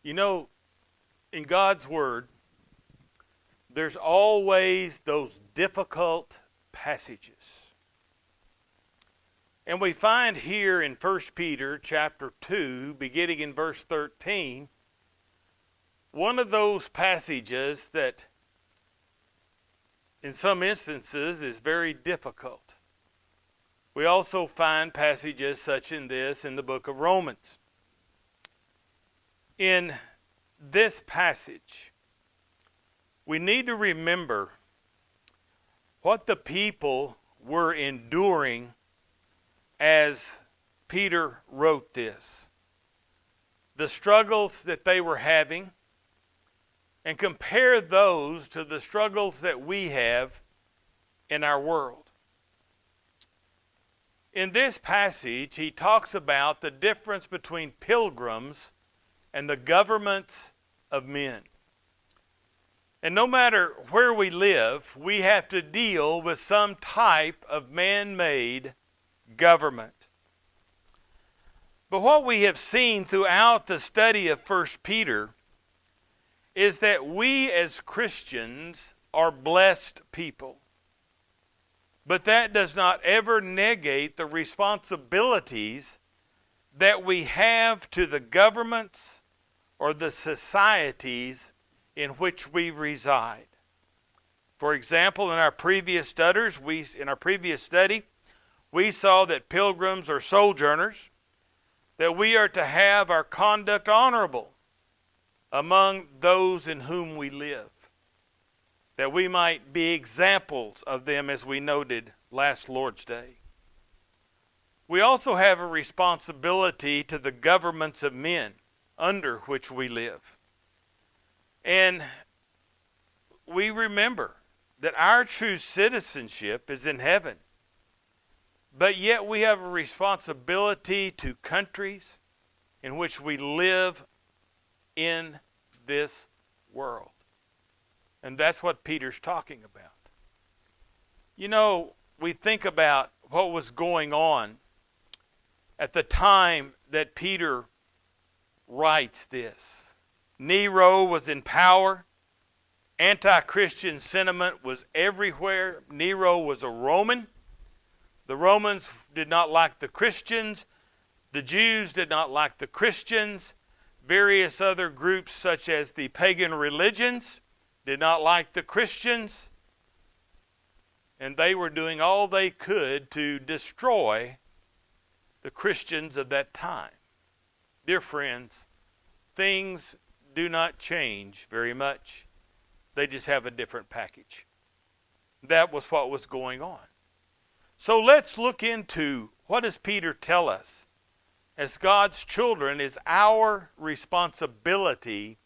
You know, in God's Word, there's always those difficult passages. And we find here in 1 Peter chapter 2, beginning in verse 13, one of those passages that in some instances is very difficult. We also find passages such as this in the book of Romans. In this passage, we need to remember what the people were enduring as Peter wrote this. The struggles that they were having, and compare those to the struggles that we have in our world. In this passage, he talks about the difference between pilgrims and the governments of men. And no matter where we live, we have to deal with some type of man-made government. But what we have seen throughout the study of 1 Peter is that we as Christians are blessed people. But that does not ever negate the responsibilities that we have to the governments or the societies in which we reside. For example, in our previous study, we saw that pilgrims or sojourners, that we are to have our conduct honorable among those in whom we live, that we might be examples of them, as we noted last Lord's Day. We also have a responsibility to the governments of men under which we live. And we remember that our true citizenship is in heaven, but yet we have a responsibility to countries in which we live in this world. And that's what Peter's talking about. You know, we think about what was going on at the time that Peter writes this. Nero was in power. Anti-Christian sentiment was everywhere. Nero was a Roman. The Romans did not like the Christians. The Jews did not like the Christians. Various other groups, such as the pagan religions, did not like the Christians. And they were doing all they could to destroy the Christians of that time. Dear friends, things do not change very much. They just have a different package. That was what was going on. So let's look into what does Peter tell us as God's children is our responsibility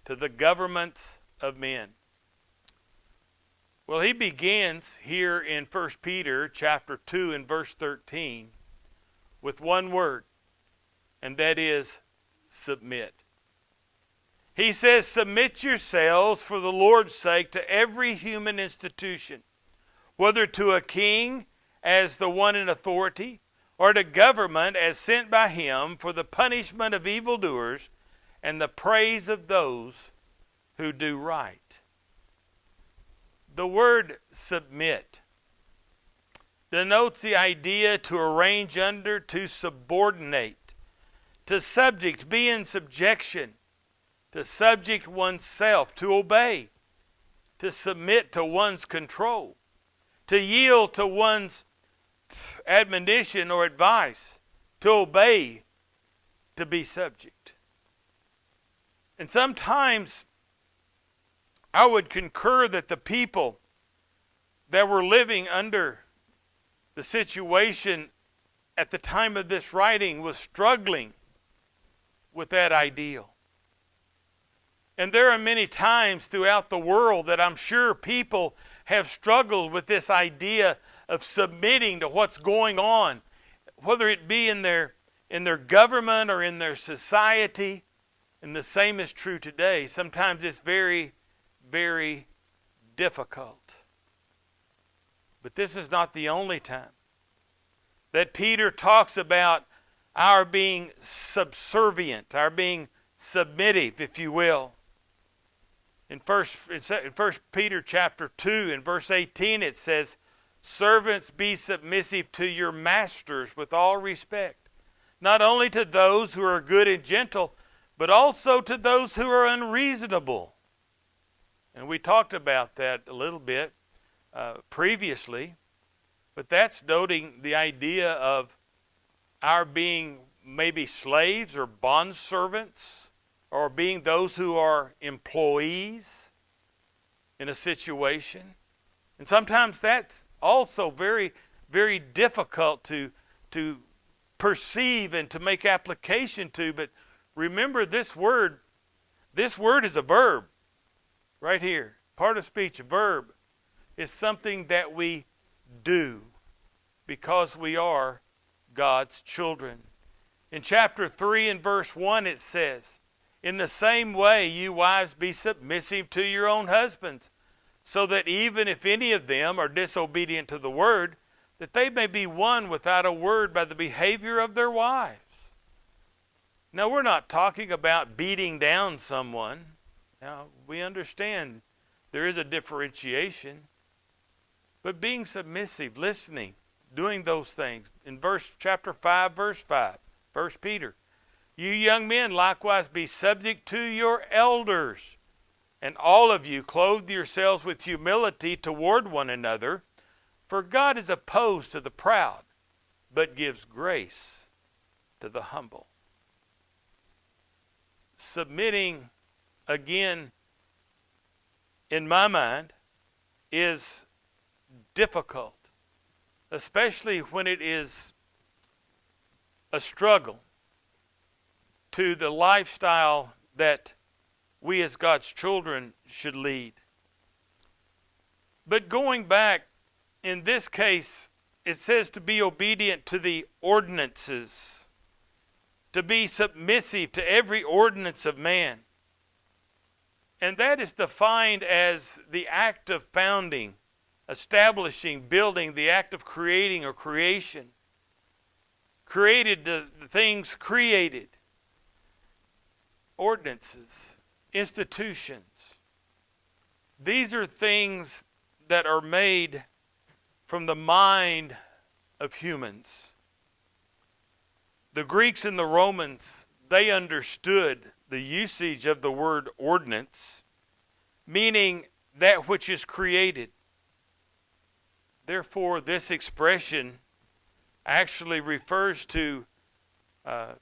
to the governments of men. Well, he begins here in 1 Peter chapter 2 and verse 13 with one word, and that is submit. He says, submit yourselves for the Lord's sake to every human institution, whether to a king as the one in authority, or to government as sent by him for the punishment of evildoers and the praise of those who do right. The word submit denotes the idea to arrange under, to subordinate, to subject, be in subjection, to subject oneself, to obey, to submit to one's control, to yield to one's admonition or advice, to obey, to be subject. And sometimes I would concur that the people that were living under the situation at the time of this writing was struggling with that ideal. And there are many times throughout the world that I'm sure people have struggled with this idea of submitting to what's going on, whether it be in their government or in their society. And the same is true today. Sometimes it's very, very difficult. But this is not the only time that Peter talks about our being subservient, our being submissive, if you will. In First Peter chapter 2 and verse 18 it says, servants, be submissive to your masters with all respect, not only to those who are good and gentle, but also to those who are unreasonable. And we talked about that a little bit previously, but that's noting the idea of our being maybe slaves or bondservants, or being those who are employees in a situation. And sometimes that's also very, very difficult to perceive and to make application to. But remember, this word is a verb right here. Part of speech, a verb, is something that we do because we are God's children. In chapter 3 and verse 1 it says, in the same way, you wives, be submissive to your own husbands, so that even if any of them are disobedient to the word, that they may be won without a word by the behavior of their wives. Now, we're not talking about beating down someone. Now, we understand there is a differentiation. But being submissive, listening, doing those things. In chapter 5, verse 5, 1 Peter, you young men likewise be subject to your elders, and all of you clothe yourselves with humility toward one another, for God is opposed to the proud, but gives grace to the humble. Submitting, again, in my mind, is difficult, especially when it is a struggle to the lifestyle that we as God's children should lead. But going back, in this case, it says to be obedient to the ordinances, to be submissive to every ordinance of man. And that is defined as the act of founding, establishing, building, the act of creating or creation. Created, the things created. Ordinances, institutions. These are things that are made from the mind of humans. The Greeks and the Romans, they understood the usage of the word ordinance, meaning that which is created. Therefore, this expression actually refers to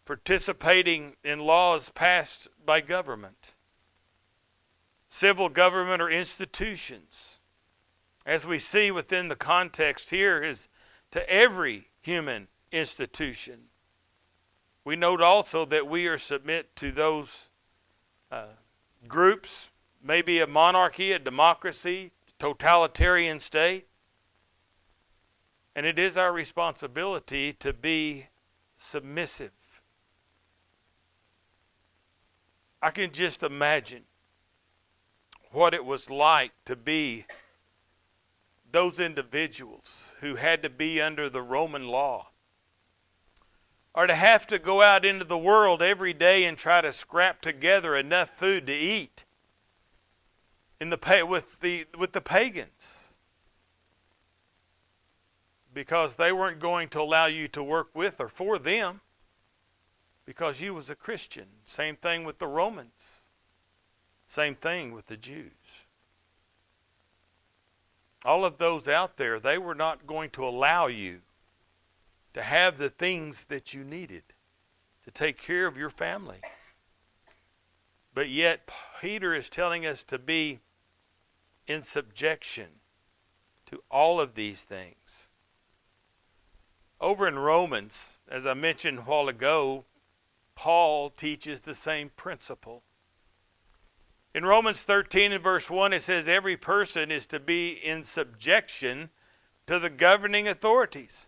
participating in laws passed by government, civil government, or institutions. As we see within the context here, is to every human institution. We note also that we are submit to those groups, maybe a monarchy, a democracy, totalitarian state. And it is our responsibility to be submissive. I can just imagine what it was like to be those individuals who had to be under the Roman law, or to have to go out into the world every day and try to scrap together enough food to eat with the pagans, because they weren't going to allow you to work with or for them because you was a Christian. Same thing with the Romans. Same thing with the Jews. All of those out there, they were not going to allow you to have the things that you needed to take care of your family. But yet, Peter is telling us to be in subjection to all of these things. Over in Romans, as I mentioned a while ago, Paul teaches the same principle. In Romans 13 and verse 1, it says, every person is to be in subjection to the governing authorities.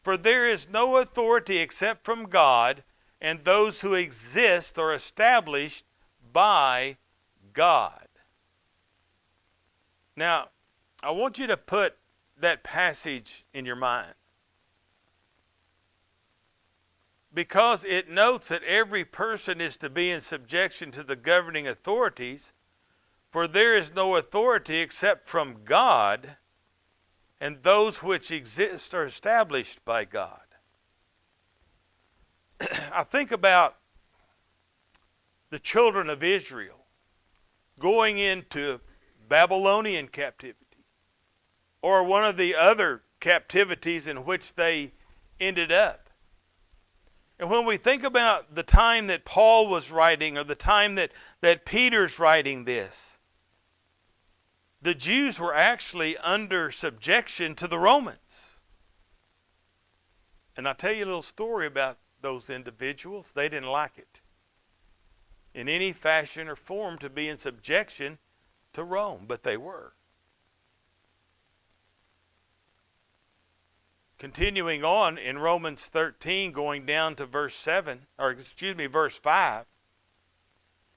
For there is no authority except from God, and those who exist are established by God. Now, I want you to put that passage in your mind. because it notes that every person is to be in subjection to the governing authorities, for there is no authority except from God, and those which exist are established by God. I think about the children of Israel going into Babylonian captivity, or one of the other captivities in which they ended up. And when we think about the time that Paul was writing, or the time that Peter's writing this, the Jews were actually under subjection to the Romans. And I'll tell you a little story about those individuals. They didn't like it in any fashion or form to be in subjection to Rome, but they were. Continuing on in Romans 13, going down to verse 5,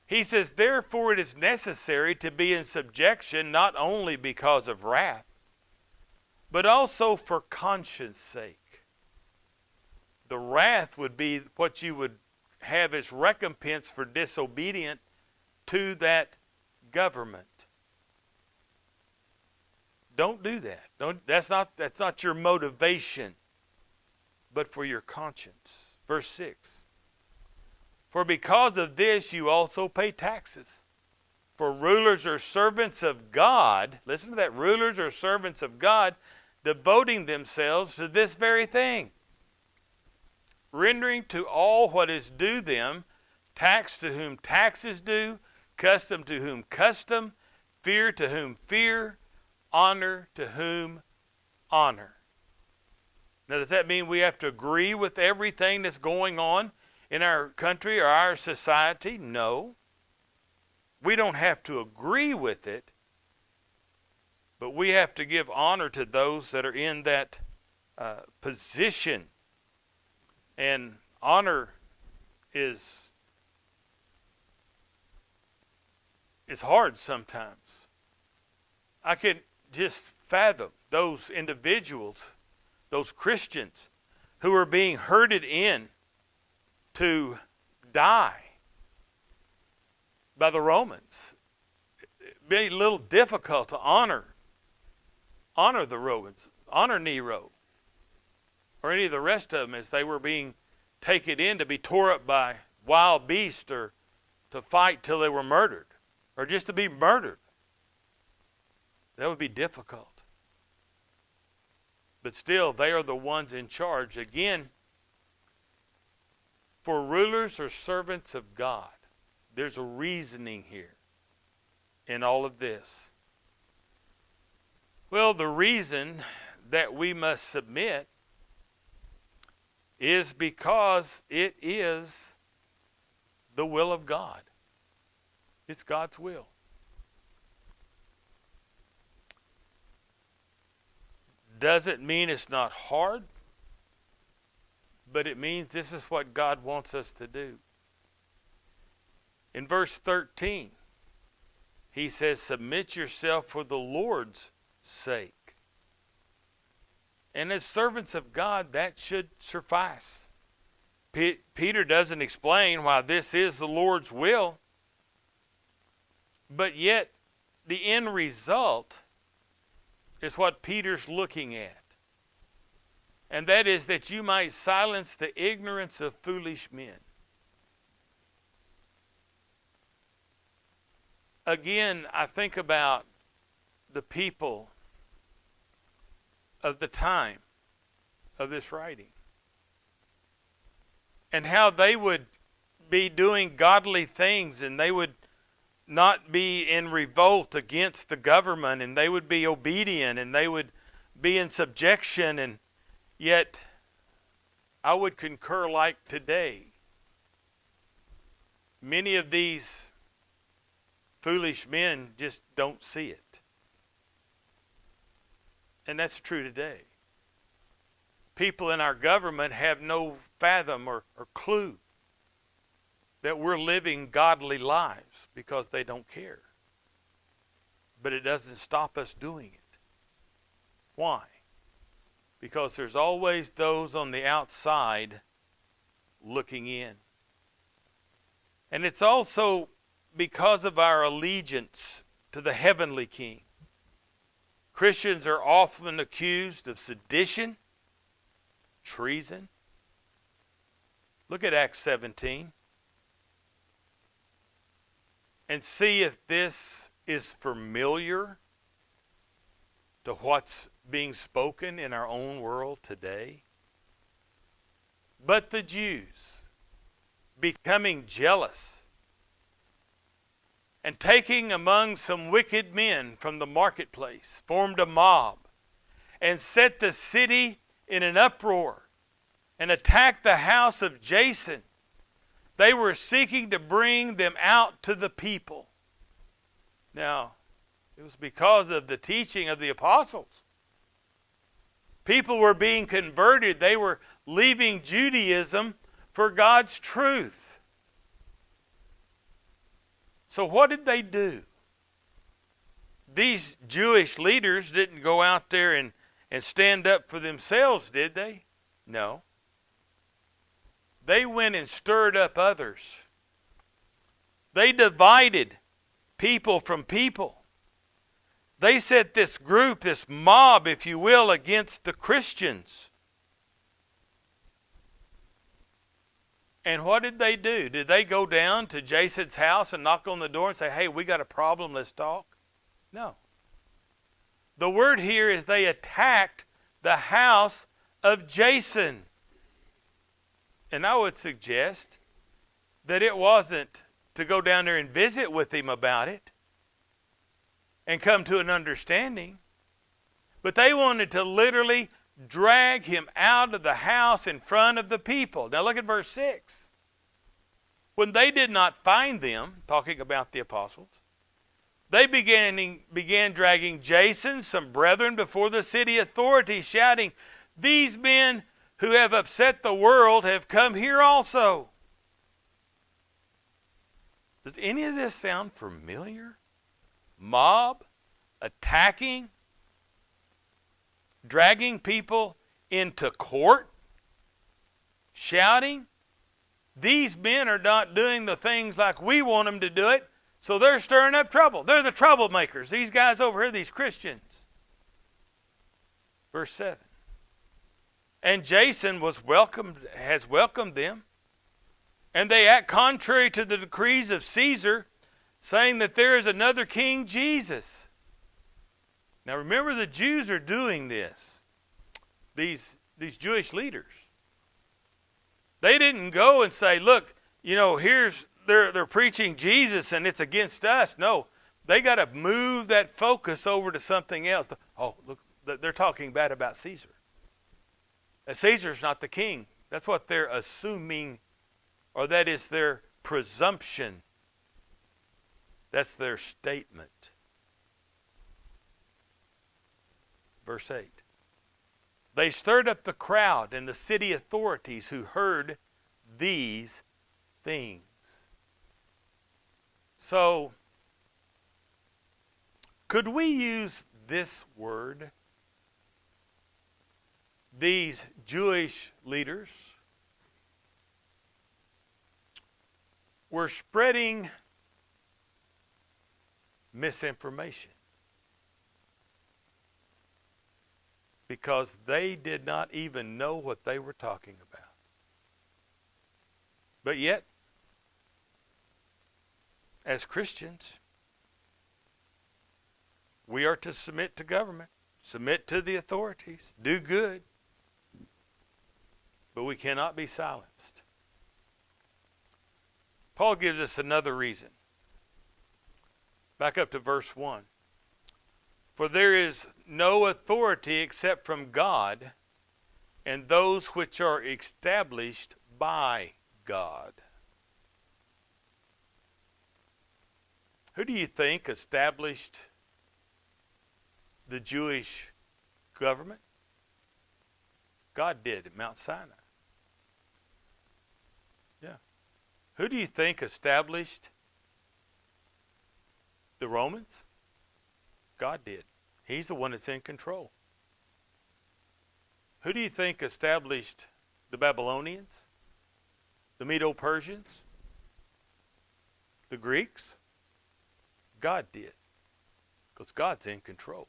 he says, therefore it is necessary to be in subjection, not only because of wrath, but also for conscience sake. The wrath would be what you would have as recompense for disobedience to that government. Don't do that. That's not your motivation, but for your conscience. Verse 6. For because of this you also pay taxes. For rulers are servants of God. Listen to that. Rulers are servants of God, devoting themselves to this very thing, rendering to all what is due them, tax to whom tax is due, custom to whom custom, fear to whom fear, honor to whom honor. Now, does that mean we have to agree with everything that's going on in our country or our society? No. We don't have to agree with it, but we have to give honor to those that are in that position. And honor is hard sometimes. I can just fathom those individuals, those Christians who are being herded in to die by the Romans. It'd be a little difficult to honor the Romans, honor Nero, or any of the rest of them as they were being taken in to be tore up by wild beasts, or to fight till they were murdered, or just to be murdered. That would be difficult. But still, they are the ones in charge. Again, for rulers are servants of God. There's a reasoning here in all of this. Well, the reason that we must submit is because it is the will of God. It's God's will. Doesn't mean it's not hard, but it means this is what God wants us to do. In verse 13, he says, submit yourself for the Lord's sake. And as servants of God, that should suffice. Peter doesn't explain why this is the Lord's will, but yet the end result is what Peter's looking at. And that is that you might silence the ignorance of foolish men. Again, I think about the people of the time of this writing, and how they would be doing godly things, and they would not be in revolt against the government, and they would be obedient, and they would be in subjection. And yet I would concur, like today, many of these foolish men just don't see it. And that's true today. People in our government have no fathom or clue that we're living godly lives because they don't care. But it doesn't stop us doing it. Why? Because there's always those on the outside looking in. And it's also because of our allegiance to the heavenly King. Christians are often accused of sedition, treason. Look at Acts 17 and see if this is familiar to what's being spoken in our own world today. But the Jews, becoming jealous and taking among some wicked men from the marketplace, formed a mob and set the city in an uproar and attacked the house of Jason. They were seeking to bring them out to the people. Now, it was because of the teaching of the apostles. People were being converted. They were leaving Judaism for God's truth. So what did they do? These Jewish leaders didn't go out there and stand up for themselves, did they? No. They went and stirred up others. They divided people from people. They set this group, this mob, if you will, against the Christians. And what did they do? Did they go down to Jason's house and knock on the door and say, hey, we got a problem, let's talk? No. The word here is they attacked the house of Jason. And I would suggest that it wasn't to go down there and visit with him about it and come to an understanding. But they wanted to literally drag him out of the house in front of the people. Now look at verse 6. When they did not find them, talking about the apostles, they began dragging Jason, some brethren, before the city authorities, shouting, these men who have upset the world have come here also. Does any of this sound familiar? Mob, attacking, dragging people into court, shouting. These men are not doing the things like we want them to do it, so they're stirring up trouble. They're the troublemakers. These guys over here, these Christians. Verse 7. And Jason has welcomed them, and they act contrary to the decrees of Caesar, saying that there is another king, Jesus. Now remember, the Jews are doing this. These Jewish leaders. They didn't go and say, look, they're preaching Jesus and it's against us. No, they got to move that focus over to something else. Oh, look, they're talking bad about Caesar. Caesar's not the king. That's what they're assuming, or that is their presumption. That's their statement. Verse 8. They stirred up the crowd and the city authorities who heard these things. So, could we use this word? These Jewish leaders were spreading misinformation because they did not even know what they were talking about. But yet, as Christians, we are to submit to government, submit to the authorities, do good, but we cannot be silenced. Paul gives us another reason. Back up to verse 1. For there is no authority except from God, and those which are established by God. Who do you think established the Jewish government? God did at Mount Sinai. Yeah. Who do you think established the Romans? God did. He's the one that's in control. Who do you think established the Babylonians? The Medo-Persians? The Greeks? God did. Because God's in control.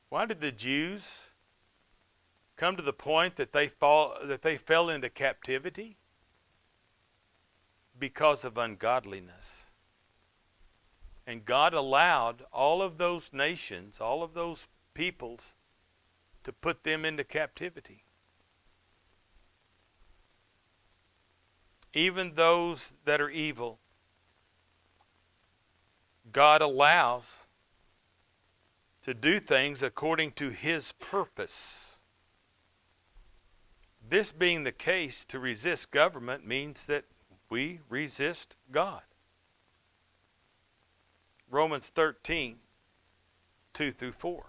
Why did the Jews come to the point that they fell into captivity? Because of ungodliness. And God allowed all of those nations, all of those peoples, to put them into captivity. Even those that are evil, God allows to do things according to His purpose. This being the case, to resist government means that we resist God. Romans 13, 2 through 4.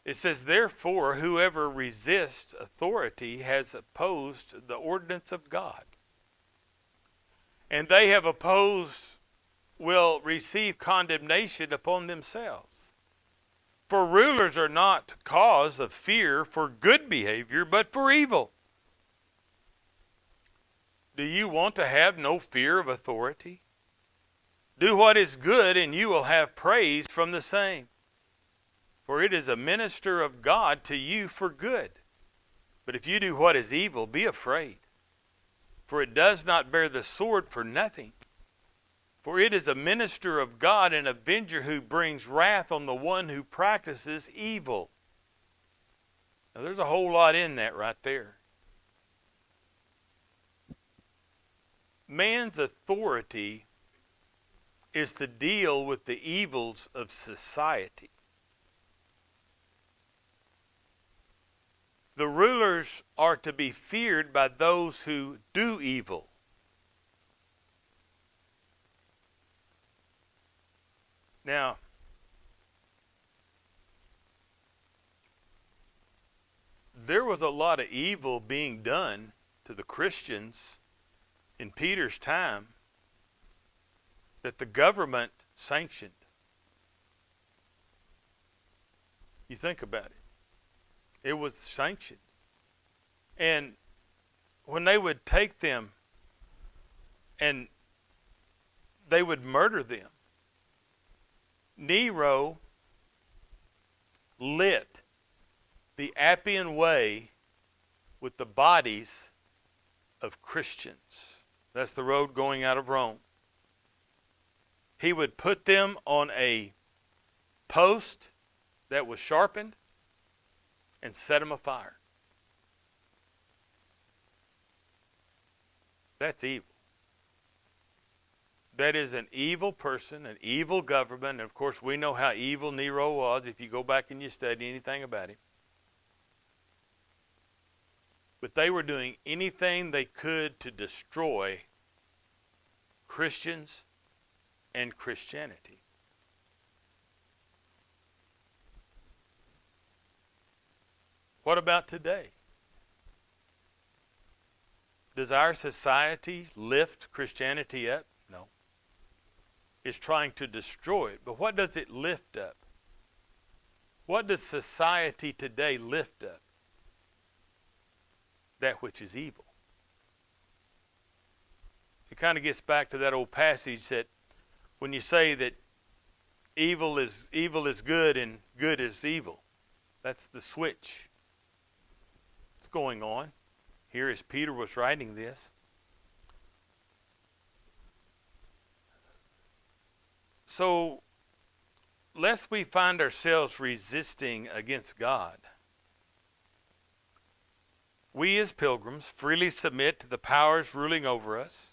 It says, therefore, whoever resists authority has opposed the ordinance of God. And they have opposed will receive condemnation upon themselves. For rulers are not cause of fear for good behavior, but for evil. Do you want to have no fear of authority? Do what is good, and you will have praise from the same. For it is a minister of God to you for good. But if you do what is evil, be afraid. For it does not bear the sword for nothing. For it is a minister of God, an avenger who brings wrath on the one who practices evil. Now there's a whole lot in that right there. Man's authority is to deal with the evils of society. The rulers are to be feared by those who do evil. Now, there was a lot of evil being done to the Christians in Peter's time that the government sanctioned. You think about it. It was sanctioned. And when they would take them and they would murder them, Nero lit the Appian Way with the bodies of Christians. That's the road going out of Rome. He would put them on a post that was sharpened and set them afire. That's evil. That is an evil person, an evil government. And of course, we know how evil Nero was if you go back and you study anything about him. But they were doing anything they could to destroy Christians and Christianity. What about today? Does our society lift Christianity up? No. It's trying to destroy it. But what does it lift up? What does society today lift up? That which is evil. It kind of gets back to that old passage that when you say that evil is good and good is evil, that's the switch. What's going on here as Peter was writing this? So, lest we find ourselves resisting against God, we as pilgrims freely submit to the powers ruling over us,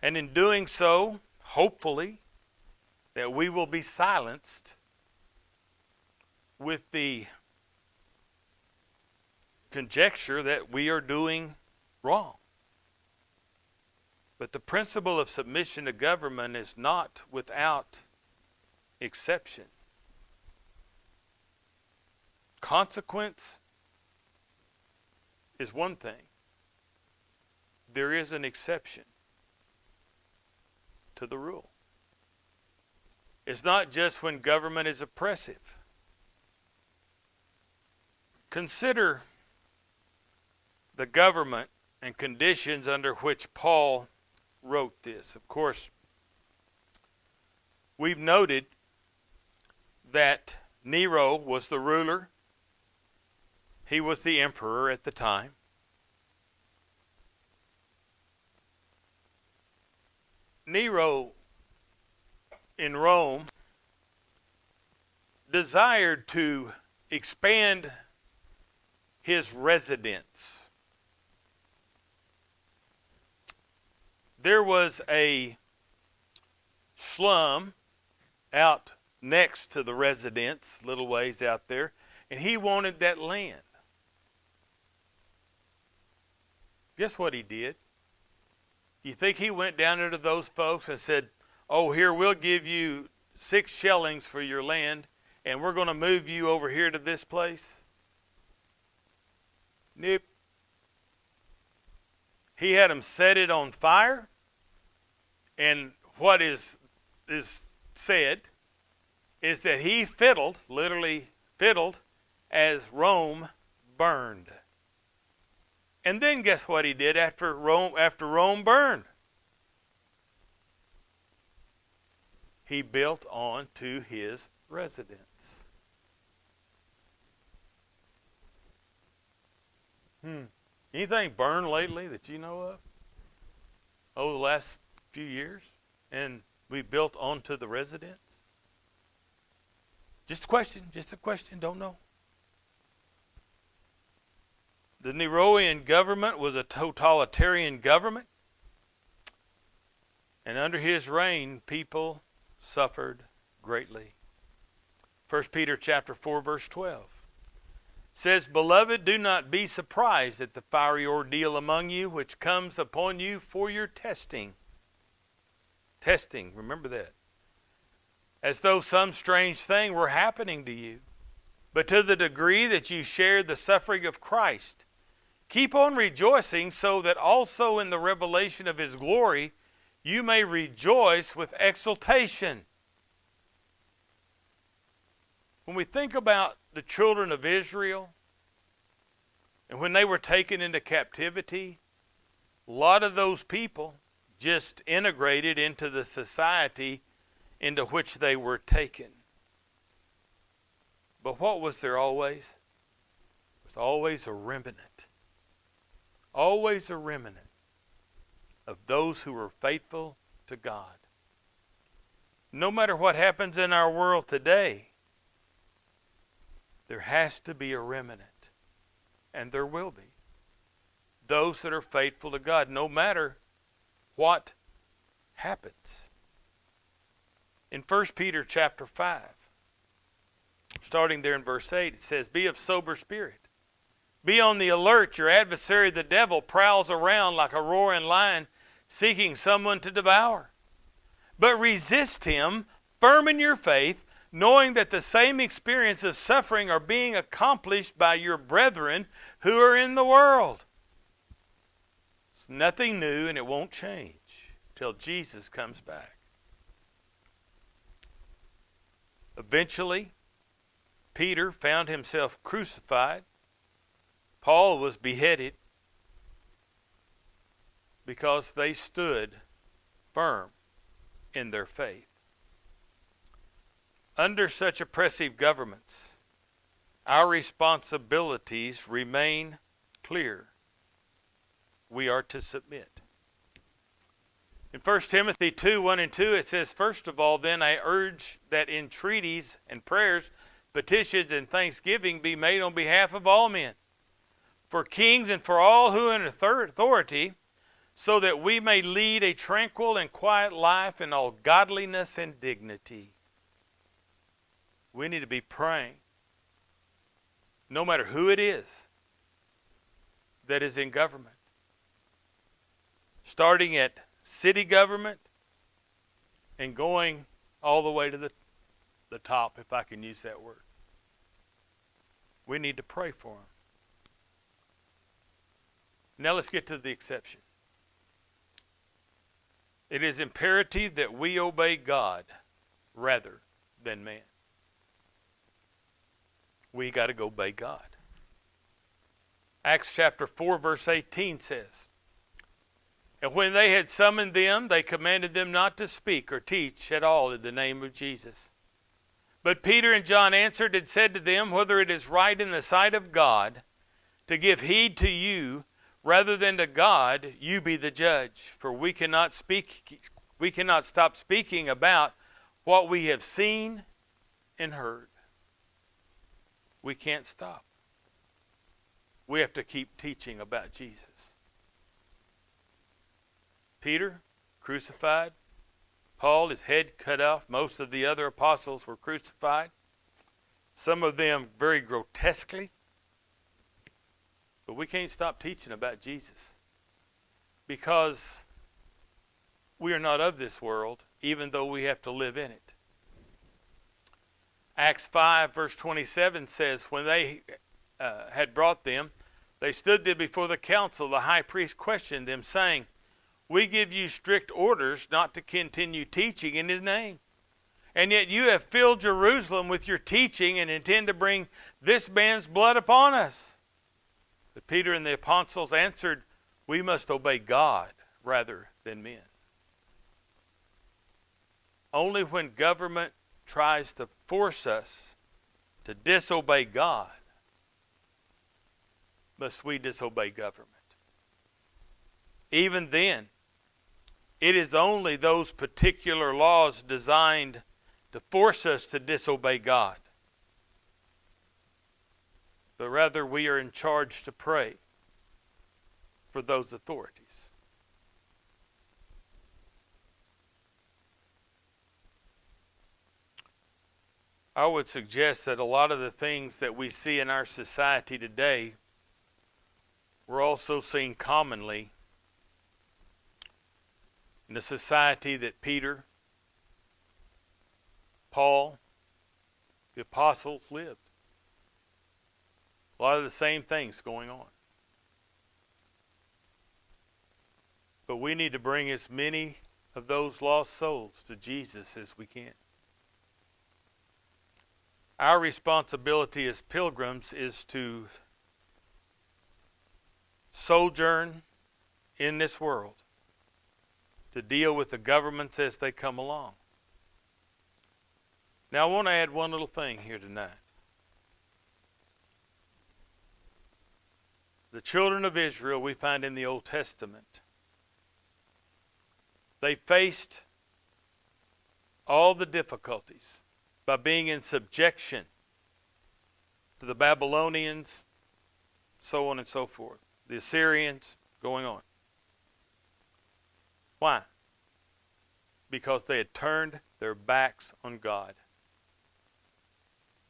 and in doing so, hopefully, that we will be silenced with the conjecture that we are doing wrong. But the principle of submission to government is not without exception. Consequence is one thing. There is an exception to the rule. It's not just when government is oppressive. Consider the government and conditions under which Paul wrote this. Of course, we've noted that Nero was the ruler. He was the emperor at the time. Nero in Rome desired to expand his residence. There was a slum out next to the residence, little ways out there, and he wanted that land. Guess what he did? You think he went down there to those folks and said, "Oh, here, we'll give you 6 shillings for your land, and we're going to move you over here to this place"? Nope. He had them set it on fire, and what is said is that he fiddled, literally fiddled, as Rome burned. And then guess what he did after Rome burned? He built on to his residence. Anything burned lately that you know of? Over the last few years? And we built onto the residence? Just a question, don't know. The Neroian government was a totalitarian government. And under his reign, people suffered greatly. 1 Peter chapter 4, verse 12 says, "Beloved, do not be surprised at the fiery ordeal among you, which comes upon you for your testing." Testing, remember that. As though some strange thing were happening to you. But to the degree that you share the suffering of Christ, keep on rejoicing, so that also in the revelation of his glory you may rejoice with exultation. When we think about the children of Israel, and when they were taken into captivity, a lot of those people just integrated into the society into which they were taken. But what was there always? There was always a remnant. Always a remnant of those who were faithful to God. No matter what happens in our world today, there has to be a remnant. And there will be. Those that are faithful to God, no matter what happens. In 1 Peter chapter 5, starting there in verse 8, it says, "Be of sober spirit. Be on the alert. Your adversary, the devil, prowls around like a roaring lion, seeking someone to devour. But resist him, firm in your faith, knowing that the same experience of suffering are being accomplished by your brethren who are in the world." It's nothing new, and it won't change till Jesus comes back. Eventually, Peter found himself crucified. Paul was beheaded because they stood firm in their faith. Under such oppressive governments, our responsibilities remain clear. We are to submit. In 1 Timothy 2, 1 and 2, it says, "First of all, then, I urge that entreaties and prayers, petitions and thanksgiving be made on behalf of all men, for kings and for all who are in authority, so that we may lead a tranquil and quiet life in all godliness and dignity." We need to be praying, no matter who it is that is in government. Starting at city government and going all the way to the top, if I can use that word. We need to pray for them. Now let's get to the exception. It is imperative that we obey God rather than man. We got to obey God. Acts chapter 4 verse 18 says, "And when they had summoned them, they commanded them not to speak or teach at all in the name of Jesus. But Peter and John answered and said to them, Whether it is right in the sight of God to give heed to you rather than to God, you be the judge. For we cannot stop speaking about what we have seen and heard." We can't stop. We have to keep teaching about Jesus. Peter, crucified. Paul, his head cut off. Most of the other apostles were crucified. Some of them very grotesquely. But we can't stop teaching about Jesus, because we are not of this world, even though we have to live in it. Acts 5 verse 27 says, when they had brought them, they stood there before the council. The high priest questioned them, saying, "We give you strict orders not to continue teaching in his name. And yet you have filled Jerusalem with your teaching and intend to bring this man's blood upon us." But Peter and the apostles answered, "We must obey God rather than men." Only when government tries to force us to disobey God must we disobey government. Even then, it is only those particular laws designed to force us to disobey God. But rather, we are in charge to pray for those authorities. I would suggest that a lot of the things that we see in our society today, we're also seeing commonly in the society that Peter, Paul, the apostles lived. A lot of the same things going on. But we need to bring as many of those lost souls to Jesus as we can. Our responsibility as pilgrims is to sojourn in this world, to deal with the governments as they come along. Now I want to add one little thing here tonight. The children of Israel we find in the Old Testament, they faced all the difficulties by being in subjection to the Babylonians, so on and so forth. The Assyrians, going on. Why? Because they had turned their backs on God.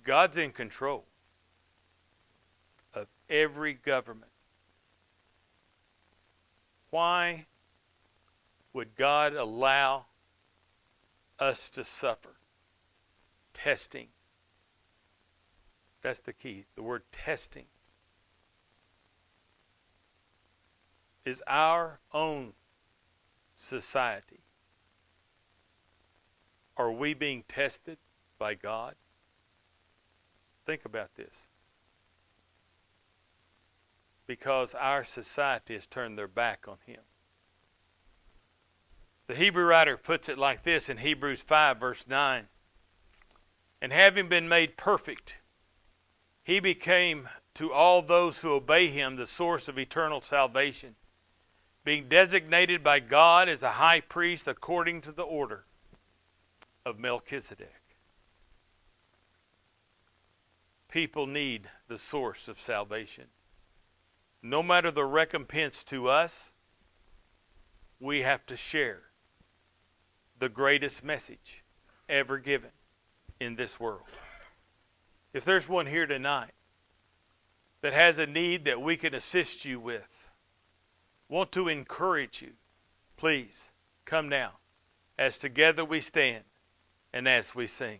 God's in control of every government. Why would God allow us to suffer? Testing. That's the key. The word testing is our own society. Are we being tested by God? Think about this. Because our society has turned their back on Him. The Hebrew writer puts it like this in Hebrews 5 verse 9. And having been made perfect, He became to all those who obey Him the source of eternal salvation, being designated by God as a high priest according to the order of Melchizedek. People need the source of salvation. No matter the recompense to us, we have to share the greatest message ever given in this world. If there's one here tonight that has a need that we can assist you with, want to encourage you, please come now as together we stand and as we sing.